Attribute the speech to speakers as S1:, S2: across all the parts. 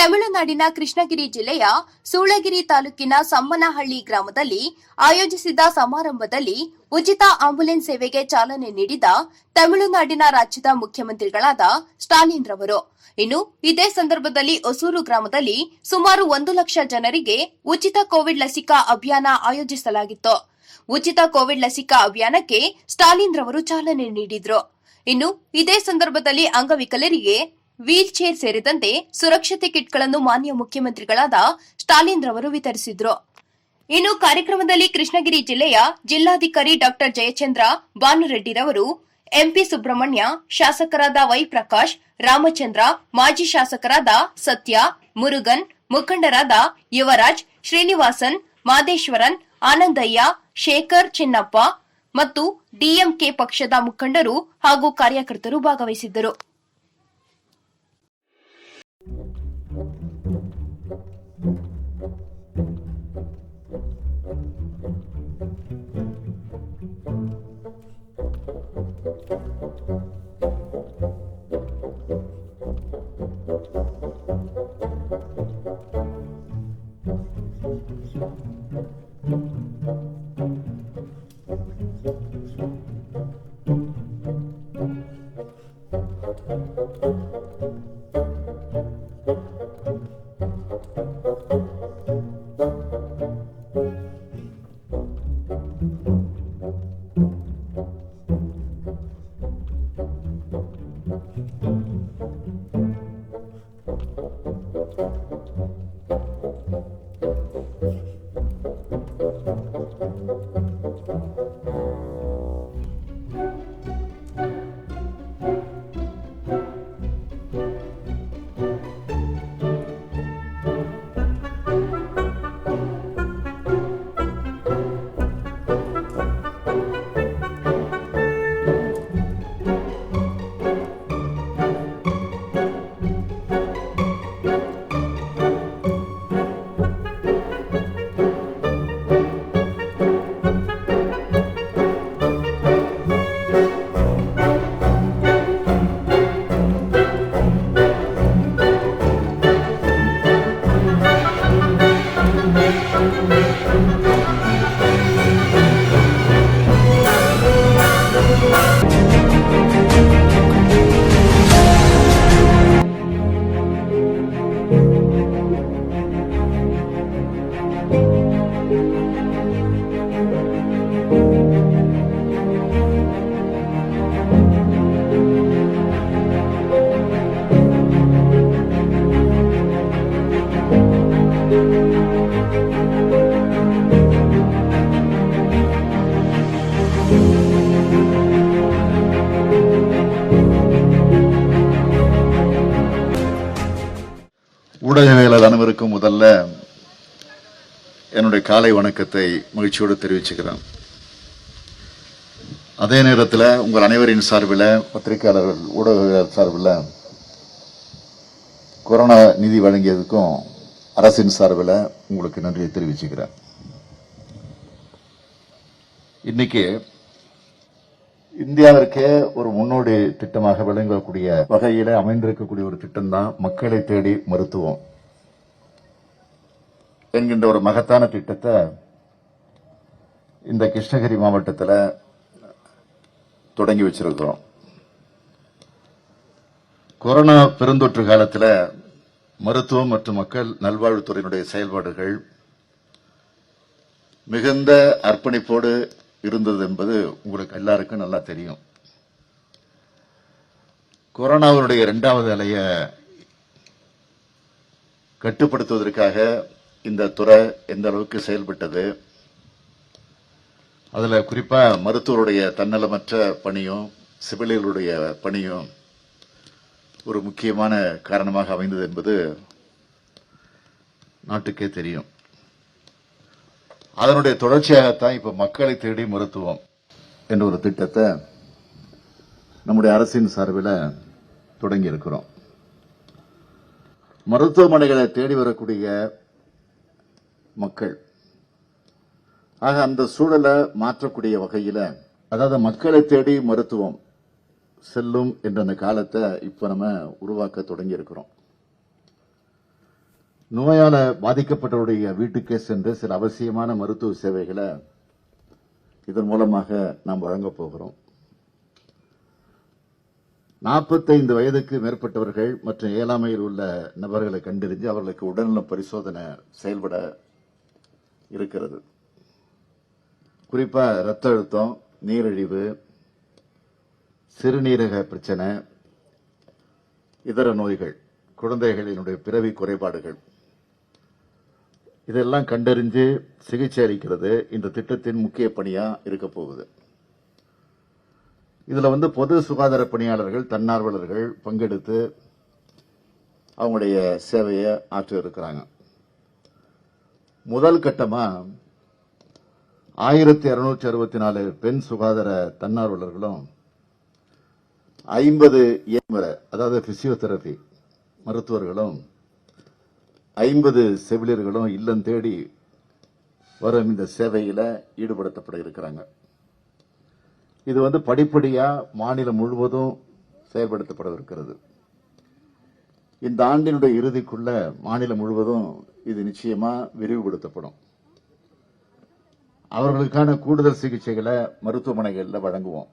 S1: ತಮಿಳುನಾಡಿನ ಕೃಷ್ಣಗಿರಿ ಜಿಲ್ಲೆಯ ಸೂಳಗಿರಿ ತಾಲೂಕಿನ ಸಮ್ಮನಹಳ್ಳಿ ಗ್ರಾಮದಲ್ಲಿ ಆಯೋಜಿಸಿದ್ದ ಸಮಾರಂಭದಲ್ಲಿ ಉಚಿತ ಆಂಬ್ಯುಲೆನ್ಸ್ ಸೇವೆಗೆ ಚಾಲನೆ ನೀಡಿದ ತಮಿಳುನಾಡಿನ ರಾಜ್ಯದ ಮುಖ್ಯಮಂತ್ರಿಗಳಾದ ಸ್ಟಾಲಿನ್ ರವರು. ಇನ್ನು ಇದೇ ಸಂದರ್ಭದಲ್ಲಿ ಹೊಸೂರು ಗ್ರಾಮದಲ್ಲಿ ಸುಮಾರು 1 ಲಕ್ಷ ಜನರಿಗೆ ಉಚಿತ ಕೋವಿಡ್ ಲಸಿಕಾ ಅಭಿಯಾನ ಆಯೋಜಿಸಲಾಗಿತ್ತು. ಉಚಿತ ಕೋವಿಡ್ ಲಸಿಕಾ ಅಭಿಯಾನಕ್ಕೆ ಸ್ಟಾಲಿನ್ ರವರು ಚಾಲನೆ ನೀಡಿದ್ರು. ಇನ್ನು ಇದೇ ಸಂದರ್ಭದಲ್ಲಿ ಅಂಗವಿಕಲರಿಗೆ ವೀಲ್ ಚೇರ್ ಸೇರಿದಂತೆ ಸುರಕ್ಷತೆ ಕಿಟ್ಗಳನ್ನು ಮಾನ್ಯ ಮುಖ್ಯಮಂತ್ರಿಗಳಾದ ಸ್ಟಾಲಿನ್ ರವರು ವಿತರಿಸಿದ್ರು. ಇನ್ನು ಕಾರ್ಯಕ್ರಮದಲ್ಲಿ ಕೃಷ್ಣಗಿರಿ ಜಿಲ್ಲೆಯ ಜಿಲ್ಲಾಧಿಕಾರಿ ಡಾ ಜಯಚಂದ್ರ ಭಾನುರೆಡ್ಡಿರವರು, ಎಂಪಿ ಸುಬ್ರಹ್ಮಣ್ಯ, ಶಾಸಕರಾದ ವೈ ಪ್ರಕಾಶ್, ರಾಮಚಂದ್ರ, ಮಾಜಿ ಶಾಸಕರಾದ ಸತ್ಯ, ಮುರುಗನ್, ಮುಖಂಡರಾದ ಯುವರಾಜ್, ಶ್ರೀನಿವಾಸನ್, ಮಾದೇಶ್ವರನ್, ಆನಂದಯ್ಯ, ಶೇಖರ್, ಚಿನ್ನಪ್ಪ ಮತ್ತು ಡಿಎಂಕೆ ಪಕ್ಷದ ಮುಖಂಡರು ಹಾಗೂ ಕಾರ್ಯಕರ್ತರು ಭಾಗವಹಿಸಿದ್ದರು.
S2: ஊடகவியலாளர் அனைவருக்கும் முதல்ல என்னுடைய காலை வணக்கத்தை மகிழ்ச்சியோடு தெரிவிச்சுக்கிறேன். அதே நேரத்தில் உங்கள் அனைவரின் சார்பில், பத்திரிகையாளர்கள், ஊடகவியலாளர் சார்பில் கொரோனா நிதி வழங்கியதுக்கும் அரசின் சார்பில் உங்களுக்கு நன்றியை தெரிவிச்சுக்கிறேன். இன்னைக்கு இந்தியாவிற்கே ஒரு முன்னோடி திட்டமாக விளங்கக்கூடிய வகையில அமைந்திருக்கக்கூடிய ஒரு திட்டம் தான் மக்களை தேடி மருத்துவம் என்கின்ற ஒரு மகத்தான திட்டத்தை இந்த கிருஷ்ணகிரி மாவட்டத்தில் தொடங்கி வச்சிருக்கிறோம். கொரோனா பெருந்தொற்று காலத்தில் மருத்துவம் மற்றும் மக்கள் நல்வாழ்வுத்துறையினுடைய செயல்பாடுகள் மிகுந்த அர்ப்பணிப்போடு இருந்தது என்பது உங்களுக்கு எல்லாருக்கும் நல்லா தெரியும். கொரோனாவினுடைய 2வது அலையை கட்டுப்படுத்துவதற்காக இந்த துறை எந்த அளவுக்கு செயல்பட்டது, அதுல குறிப்பா மருத்துவருடைய தன்னலமற்ற பணியும் செவிலியர்களுடைய பணியும் ஒரு முக்கியமான காரணமாக அமைந்தது என்பது நாட்டுக்கே தெரியும். அதனுடைய தொடர்ச்சியாகத்தான் இப்ப மக்களை தேடி மருத்துவம் என்ற ஒரு திட்டத்தை நம்முடைய அரசின் சார்பில் தொடங்கி இருக்கிறோம். மருத்துவமனைகளை தேடி வரக்கூடிய மக்கள், ஆக அந்த சூழலை மாற்றக்கூடிய வகையில, அதாவது மக்களை தேடி மருத்துவம் செல்லும் என்ற அந்த காலத்தை இப்ப நம்ம உருவாக்க தொடங்கி இருக்கிறோம். நோயால பாதிக்கப்பட்டவருடைய வீட்டுக்கே சென்று சில அவசியமான மருத்துவ சேவைகளை இதன் மூலமாக நாம் வழங்கப் போகிறோம். 45 வயதுக்கு மேற்பட்டவர்கள் மற்றும் இயலாமையில் உள்ள நபர்களை கண்டறிந்து அவர்களுக்கு உடல்நல பரிசோதனை செயல்பட இருக்கிறது. குறிப்பா ரத்த அழுத்தம், நீரிழிவு, சிறுநீரக பிரச்சனை, இதர நோய்கள், குழந்தைகளினுடைய பிறவி குறைபாடுகள் இதெல்லாம் கண்டறிஞ்சு சிகிச்சை அளிக்கிறது இந்த திட்டத்தின் முக்கிய பணியா இருக்க போகுது. இதுல பொது சுகாதார பணியாளர்கள், தன்னார்வலர்கள் பங்கெடுத்து அவங்களுடைய சேவையை ஆற்ற இருக்கிறாங்க. முதல் கட்டமா 1664 பெண் சுகாதார தன்னார்வலர்களும் 50 அதாவது பிசியோதெரபி மருத்துவர்களும் 50 செவிலியர்களும் இல்லம் தேடி வரும் இந்த சேவையில ஈடுபடுத்தப்பட இருக்கிறாங்க. இது படிப்படியா மாநிலம் முழுவதும் செயல்படுத்தப்பட இருக்கிறது. இந்த ஆண்டினுடைய இறுதிக்குள்ள மாநிலம் முழுவதும் இது நிச்சயமா விரிவுபடுத்தப்படும். அவர்களுக்கான கூடுதல் சிகிச்சைகளை மருத்துவமனைகளில் வழங்குவோம்.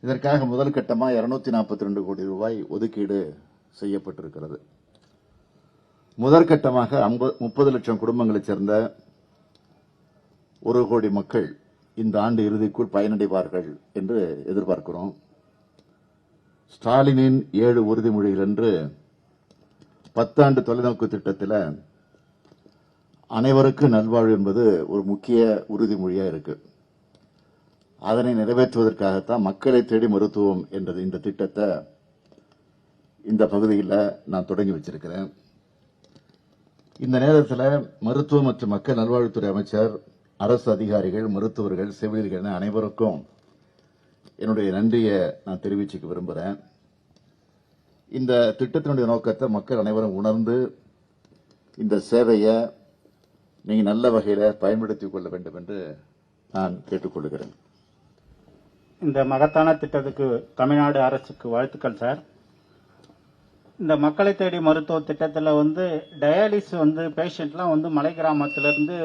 S2: இதற்காக முதல் கட்டமா 242 கோடி ரூபாய் ஒதுக்கீடு செய்யப்பட்டிருக்கிறது. முதற்கட்டமாக 30 லட்சம் குடும்பங்களைச் சேர்ந்த 1 கோடி மக்கள் இந்த ஆண்டு இறுதிக்குள் பயனடைவார்கள் என்று எதிர்பார்க்கிறோம். ஸ்டாலினின் 7 உறுதிமொழிகள் என்று 10 ஆண்டு தொலைநோக்கு திட்டத்தில் அனைவருக்கும் நல்வாழ்வு என்பது ஒரு முக்கிய உறுதிமொழியா இருக்கு. அதனை நிறைவேற்றுவதற்காகத்தான் மக்களை தேடி மருத்துவம் என்ற இந்த திட்டத்தை இந்த பகுதியில் நான் தொடங்கி வச்சிருக்கிறேன். இந்த நேரத்தில் மருத்துவ மற்றும் மக்கள் நல்வாழ்வுத்துறை அமைச்சர், அரசு அதிகாரிகள், மருத்துவர்கள், செவிலியர்கள் என அனைவருக்கும் என்னுடைய நன்றியை நான் தெரிவிச்சுக்க விரும்புகிறேன். இந்த திட்டத்தினுடைய நோக்கத்தை மக்கள் அனைவரும் உணர்ந்து இந்த சேவையை நீங்க நல்ல வகையில் பயன்படுத்திக் கொள்ள வேண்டும் என்று நான் கேட்டுக்கொள்கிறேன்.
S3: இந்த மகத்தான திட்டத்துக்கு தமிழ்நாடு அரசுக்கு வாழ்த்துக்கள் சார். இந்த மக்களை தேடி மருத்துவ திட்டத்தில் டயாலிஸ் பேஷண்ட்லாம் மலை கிராமத்திலிருந்து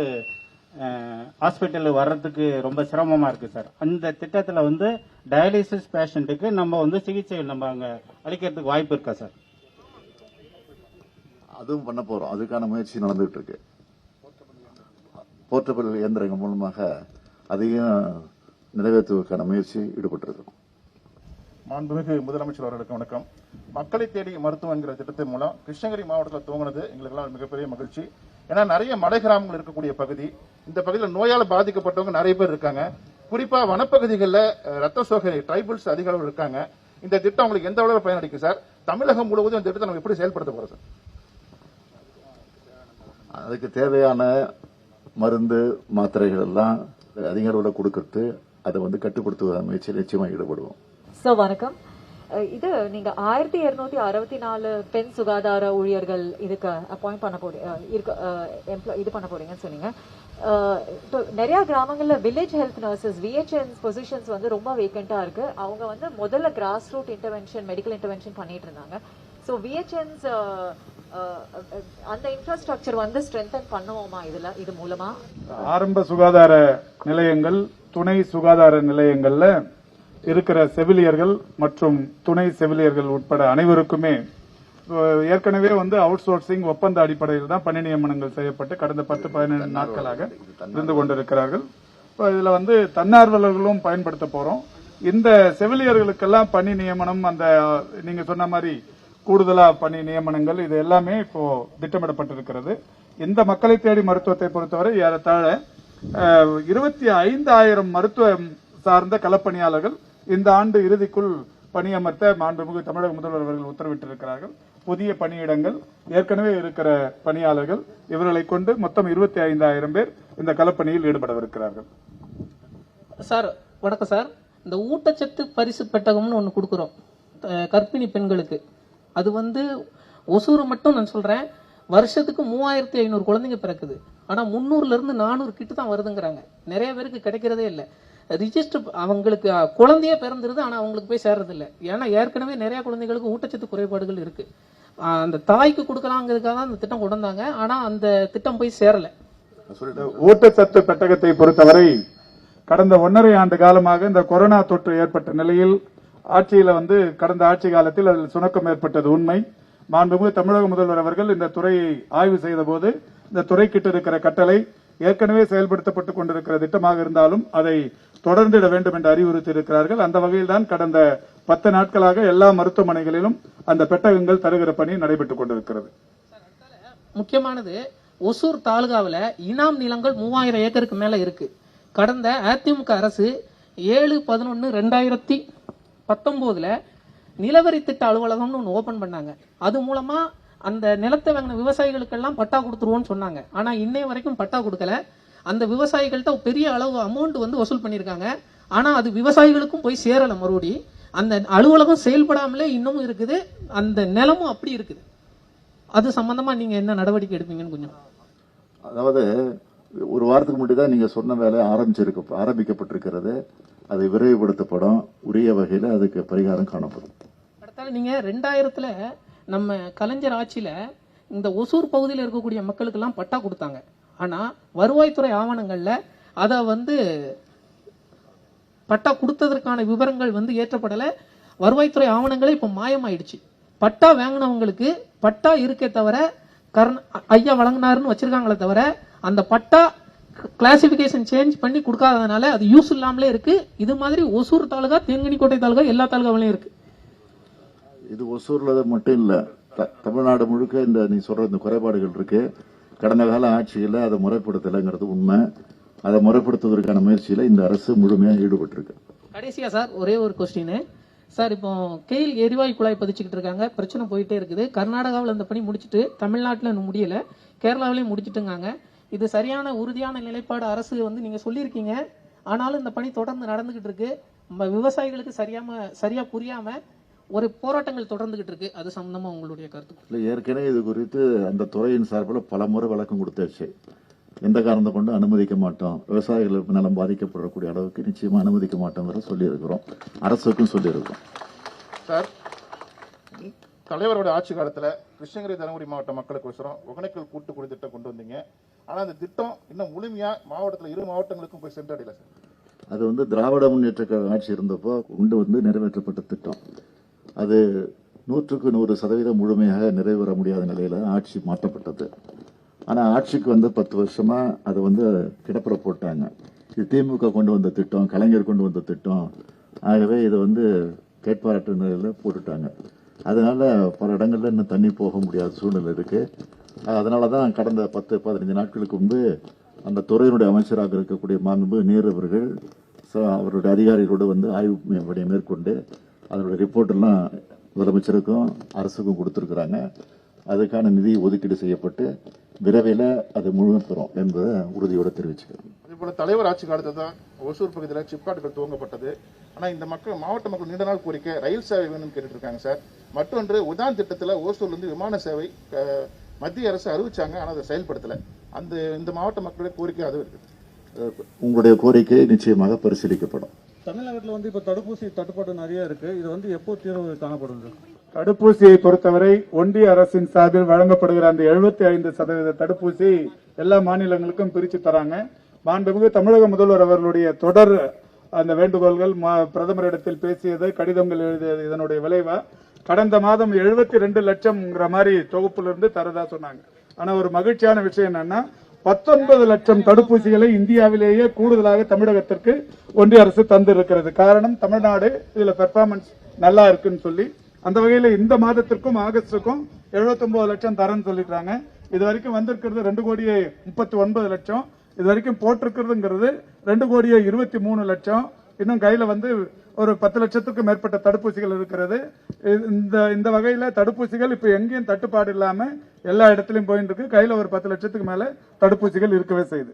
S3: ஹாஸ்பிட்டல் வர்றதுக்கு ரொம்ப சிரமமா இருக்கு சார். அந்த திட்டத்தில் டயாலிசிஸ் பேஷண்ட்டுக்கு நம்ம சிகிச்சை நம்ம அங்க அளிக்கிறதுக்கு வாய்ப்பு இருக்கா சார்?
S2: அதுவும் பண்ண போறோம். அதுக்கான முயற்சி நடந்துட்டு இருக்கு. போர்ட்டபிள் இயந்திரங்கள் மூலமாக அதையும் நிறைவேற்றுவதற்கான முயற்சி ஈடுபட்டிருக்கிறோம்.
S4: மாண்புமிகு முதலமைச்சர் அவர்களுக்கு வணக்கம். மக்களை தேடி மருத்துவம் என்கிற திட்டத்தின் மூலம் கிருஷ்ணகிரி மாவட்டத்தில் துவங்கினது எங்களுக்கெல்லாம் மிகப்பெரிய மகிழ்ச்சி. ஏன்னா நிறைய மலை கிராமங்கள் இருக்கக்கூடிய பகுதி. இந்த பகுதியில் நோயால் பாதிக்கப்பட்டவங்க நிறைய பேர் இருக்காங்க. குறிப்பா வனப்பகுதிகளில் ரத்த சோகை ட்ரைபிள்ஸ் அதிக அளவில் இருக்காங்க. இந்த திட்டம் உங்களுக்கு எந்த அளவில் பயனளிக்கும் சார்? தமிழகம் முழுவதும் இந்த திட்டத்தை நம்ம எப்படி செயல்படுத்த போறோம் சார்?
S2: அதுக்கு தேவையான மருந்து, மாத்திரைகள் எல்லாம் அதிக அளவில் கொடுக்கறது, அதை கட்டுப்படுத்துவதற்கான முயற்சியில் நிச்சயமாக ஈடுபடுவோம்.
S5: சார் வணக்கம். இது நீங்க 1264 பெண் சுகாதார ஊழியர்கள் இதுக்கு அப்பாயிண்ட் பண்ண போறீங்கன்னு சொன்னீங்க. நிறைய கிராமங்கள்ல village health nurses VHNs positions ரொம்ப வேக்கண்டா இருக்கு. அவங்க முதல்ல grass root intervention, medical intervention பண்ணிட்டு இருந்தாங்க. ஸோ VHNs அந்த இன்ஃப்ராஸ்ட்ரக்சர் ஸ்ட்ரென்தன் பண்ணுவோமா இது மூலமா?
S3: ஆரம்ப சுகாதார நிலையங்கள், துணை சுகாதார நிலையங்கள்ல இருக்கிற செவிலியர்கள் மற்றும் துணை செவிலியர்கள் உட்பட அனைவருக்குமே ஏற்கனவே அவுட் சோர்சிங் ஒப்பந்த அடிப்படையில் தான் பணி நியமனங்கள் செய்யப்பட்டு கடந்த 10-15 நாட்களாக இருந்து கொண்டிருக்கிறார்கள். இதுல தன்னார்வலர்களும் பயன்படுத்த போறோம். இந்த செவிலியர்களுக்கெல்லாம் பணி நியமனம், அந்த நீங்க சொன்ன மாதிரி கூடுதலா பணி நியமனங்கள், இது எல்லாமே இப்போ திட்டமிடப்பட்டிருக்கிறது. இந்த மக்களை தேடி மருத்துவத்தை பொறுத்தவரை ஏறத்தாழ 25,000 மருத்துவ சார்ந்த களப்பணியாளர்கள் இந்த ஆண்டு இறுதிக்குள் பணியமர்த்த மாண்புமிகு தமிழக முதல்வர் அவர்கள் உத்தரவிட்டிருக்கிறார்கள். புதிய பணியிடங்கள், ஏற்கனவே இருக்கிற பணியாளர்கள், இவர்களை கொண்டு மொத்தம் 25,000 பேர் இந்த களப்பணியில் ஈடுபடவிருக்கிறார்கள்.
S6: சார் வணக்கம் சார். இந்த ஊட்டச்சத்து பரிசு பெட்டகம்னு ஒன்று கொடுக்குறோம் கர்ப்பிணி பெண்களுக்கு. அது ஒசூர் மட்டும் நான் சொல்றேன், வருஷத்துக்கு 3500 குழந்தைங்க பிறக்குது. ஆனா 300ல இருந்து 400 கிட்ட தான் வருதுங்கிறாங்க. நிறைய பேருக்கு கிடைக்கிறதே இல்லை. ரிஜிஸ்டர் அவங்களுக்கு குழந்தையே பிறந்துருது, ஆனா அவங்களுக்கு போய் சேர்றது இல்லை. ஏன்னா ஏற்கனவே நிறைய குழந்தைகளுக்கு ஊட்டச்சத்து குறைபாடுகள் இருக்கு. அந்த தாய்க்கு கொடுக்கலாங்கிறதுக்காக தான் அந்த திட்டம் கொண்டு வந்தாங்க. ஆனா அந்த திட்டம் போய் சேரல.
S3: ஊட்டச்சத்து பெட்டகத்தை பொறுத்தவரை கடந்த 1.5 ஆண்டு காலமாக இந்த கொரோனா தொற்று ஏற்பட்ட நிலையில் ஆட்சியில கடந்த ஆட்சி காலத்தில் அதில் சுணக்கம் ஏற்பட்டது உண்மை. மாண்புமிகு தமிழக முதல்வர் அவர்கள் இந்த துறையை ஆய்வு செய்த போது இந்த துறைக்கிட்ட இருக்கிற கட்டளை ஏற்கனவே செயல்படுத்தப்பட்டுக் கொண்டிருக்கிற திட்டமாக இருந்தாலும் அதை தொடர்ந்திட வேண்டும் என்று அறிவுறுத்தி இருக்கிறார்கள். அந்த வகையில் தான் கடந்த 10 நாட்களாக எல்லா மருத்துவமனைகளிலும் அந்த பெட்டகங்கள் தருகிற பணி நடைபெற்றுக் கொண்டிருக்கிறது.
S6: முக்கியமானது ஒசூர் தாலுகாவில் இனாம் நிலங்கள் 3000 ஏக்கருக்கு மேல இருக்கு. கடந்த அதிமுக அரசு 7/11/2019 நிலவரி திட்ட அலுவலகம்னு ஒன்று ஓபன் பண்ணாங்க. அது மூலமா அந்த நிலத்தை வாங்கின விவசாயிகளுக்கெல்லாம் பட்டா கொடுத்துருவோம்னு சொன்னாங்க. ஆனா இன்னைய வரைக்கும் பட்டா கொடுக்கல. அந்த விவசாயிகள்கிட்ட பெரிய அளவு அமௌண்ட் வசூல் பண்ணியிருக்காங்க. ஆனா அது விவசாயிகளுக்கும் போய் சேரல. மறுபடி அந்த அலுவலகம் செயல்படாமலே இன்னமும் இருக்குது. அந்த நிலமும் அப்படி இருக்குது. அது சம்பந்தமா நீங்க என்ன நடவடிக்கை எடுப்பீங்கன்னு கொஞ்சம்.
S2: அதாவது ஒரு வாரத்துக்கு முன்னாடி தான் நீங்க சொன்ன வேலை ஆரம்பிக்கப்பட்டிருக்கிறது. அது விரைவுபடுத்தப்படும். உரிய வகையில் அதுக்கு பரிகாரம் காணப்படும்.
S6: அடுத்தால நீங்க 2000 நம்ம கலைஞர் ஆட்சியில இந்த ஒசூர் பகுதியில் இருக்கக்கூடிய மக்களுக்கு எல்லாம் பட்டா கொடுத்தாங்க. ஆனா வருவாய்த்துறை ஆவணங்கள்ல அத பட்டா கொடுத்ததற்கான விவரங்கள் ஏற்றப்படல. வருவாய்த்துறை ஆவணங்களே இப்ப மாயமாயிடுச்சு. பட்டா வாங்கினவங்களுக்கு பட்டா இருக்கே தவிர ஐயா வழங்கினாருன்னு வச்சிருக்காங்களே தவிர அந்த பட்டா கிளாசிபிகேஷன் சேஞ்ச் பண்ணி கொடுக்காததுனால அது யூஸ் இல்லாமலே இருக்கு. இது மாதிரி ஒசூர் தாலுகா, தேன்கனிக்கோட்டை தாலுகா எல்லா தாலுகாவிலையும் இருக்கு.
S2: இது ஒசூர்ல மட்டும் இல்ல, தமிழ்நாடு முழுக்க நீ சொல்ற இந்த குறைபாடுகள் இருக்கு. கடந்த கால ஆட்சியில் அதை முறைப்படுத்தலைங்கிறது உண்மை. அதை முறைப்படுத்துவதற்கான முயற்சியில இந்த அரசு முழுமையாக ஈடுபட்டிருக்கு.
S6: கடைசியா சார் ஒரே ஒரு கொஸ்டின் சார். இப்போ கெயில் எரிவாயு குழாய் பதிச்சுக்கிட்டு இருக்காங்க. பிரச்சனை போயிட்டே இருக்குது. கர்நாடகாவில் அந்த பணி முடிச்சுட்டு தமிழ்நாட்டில் இன்னும் முடியல, கேரளாவிலையும் முடிச்சுட்டுங்காங்க. இது சரியான உறுதியான நிலைப்பாடு அரசு நீங்க சொல்லியிருக்கீங்க. ஆனாலும் இந்த பணி தொடர்ந்து நடந்துகிட்டு இருக்கு. விவசாயிகளுக்கு சரியா புரியாம ஒரு போராட்டங்கள் தொடர்ந்துகிட்டு இருக்கு. அது சம்பந்தமா உங்களுடைய கருத்து?
S2: ஏற்கனவே இது குறித்து அந்த துறையின் சார்பில் பல முறை விளக்கம் கொடுத்தாச்சு. எந்த காரணத்தை கொண்டு அனுமதிக்க மாட்டோம், விவசாயிகளுக்கு நலம் பாதிக்கப்படக்கூடிய அளவுக்கு நிச்சயமா அனுமதிக்க மாட்டோங்கிற சொல்லியிருக்கிறோம். அரசுக்கும் சொல்லியிருக்கிறோம்.
S4: சார், தலைவரோட ஆட்சி காலத்துல கிருஷ்ணகிரி தருமபுரி மாவட்ட மக்களுக்கோசரம் ஒகேனக்கல் கூட்டுக்குடி திட்டம் கொண்டு வந்தீங்க. ஆனா அந்த திட்டம் இன்னும் முழுமையா மாவட்டத்தில் 2 மாவட்டங்களுக்கும் போய் சென்றடையல சார்.
S2: அது திராவிட முன்னேற்ற கழக ஆட்சி இருந்தப்போ கொண்டு நிறைவேற்றப்பட்ட திட்டம். அது 100க்கு 100% முழுமையாக நிறைவேற முடியாத நிலையில ஆட்சி மாற்றப்பட்டது. ஆனா ஆட்சிக்கு 10 வருஷமா அதை கிடப்புற போட்டாங்க. இது திமுக கொண்டு வந்த திட்டம், கலைஞர் கொண்டு வந்த திட்டம். ஆகவே இதை கேட்பாரற்ற நிலையில போட்டுட்டாங்க. அதனால பல இடங்கள்ல இன்னும் தண்ணி போக முடியாத சூழ்நிலை இருக்கு. அதனாலதான் கடந்த 10-15 நாட்களுக்கு முன்பு அந்த துறையினுடைய அமைச்சராக இருக்கக்கூடிய மாண்புமிகு நீர் அவர்கள் அவருடைய அதிகாரிகளோடு ஆய்வு பணியை மேற்கொண்டு அதனுடைய ரிப்போர்ட் எல்லாம் முதலமைச்சருக்கும் அரசுக்கும் கொடுத்திருக்கிறாங்க. அதுக்கான நிதி ஒதுக்கீடு செய்யப்பட்டு விரைவில் அது முழுமை பெறும் என்பதை உறுதியோடு தெரிவிச்சுக்கிறேன்.
S4: இதேபோல தலைவர் ஆட்சி காலத்தில் தான் ஒசூர் பகுதியில் சிப்காட்டுகள் துவங்கப்பட்டது. ஆனா இந்த மாவட்ட மக்கள் நீண்ட நாள் கோரிக்கை ரயில் சேவை வேணும்னு கேட்டுட்டு இருக்காங்க சார். மற்றொன்று உதான் திட்டத்தில் ஓசூர்ல இருந்து விமான சேவை மத்திய அரசு அறிவிச்சாங்க. ஆனா அதை செயல்படுத்தல. இந்த மாவட்ட மக்களுடைய கோரிக்கை அது இருக்கு.
S2: உங்களுடைய கோரிக்கை நிச்சயமாக பரிசீலிக்கப்படும்.
S7: தமிழகத்தில் இப்ப தடுப்பூசி தட்டுப்பாடு நிறைய இருக்கு. இது எப்போ தீர்வு காணப்படும்?
S3: தடுப்பூசியை பொறுத்தவரை ஒன்றிய அரசின் சார்பில் வழங்கப்படுகிற அந்த 75% தடுப்பூசி எல்லா மாநிலங்களுக்கும் பிரிச்சு தராங்க. மாண்புமிகு தமிழக முதல்வர் அவர்களுடைய தொடர் அந்த வேண்டுகோள்கள், பிரதமரிடத்தில் பேசியது, கடிதங்கள் எழுதியது, இதனுடைய விளைவா கடந்த மாதம் 72 லட்சம்ங்கிற மாதிரி தொகுப்பிலிருந்து தரதா சொன்னாங்க. ஆனா ஒரு மகிழ்ச்சியான விஷயம் என்னன்னா 19 லட்சம் தடுப்பூசிகளை இந்தியாவிலேயே கூடுதலாக தமிழகத்திற்கு ஒன்றிய அரசு தந்திருக்கிறது. காரணம், தமிழ்நாடு இதுல பெர்ஃபார்மன்ஸ் நல்லா இருக்குன்னு சொல்லி அந்த வகையில இந்த மாதத்திற்கும் ஆகஸ்டுக்கும் 79 லட்சம் தரேன்னு சொல்லிட்டாங்க. இது வரைக்கும் வந்திருக்கிறது 2,39 லட்சம். இது வரைக்கும் போட்டிருக்கிறதுங்கிறது 2,23 லட்சம். இன்னும் கையில ஒரு 10 லட்சத்துக்கு மேற்பட்ட தடுப்பூசிகள் இருக்கிறது. இந்த வகையில தடுப்பூசிகள் இப்ப எங்கேயும் தட்டுப்பாடு இல்லாம எல்லா இடத்துலயும் போயிட்டு இருக்கு. கையில ஒரு 10 லட்சத்துக்கு மேல தடுப்பூசிகள் இருக்கவே செய்யுது.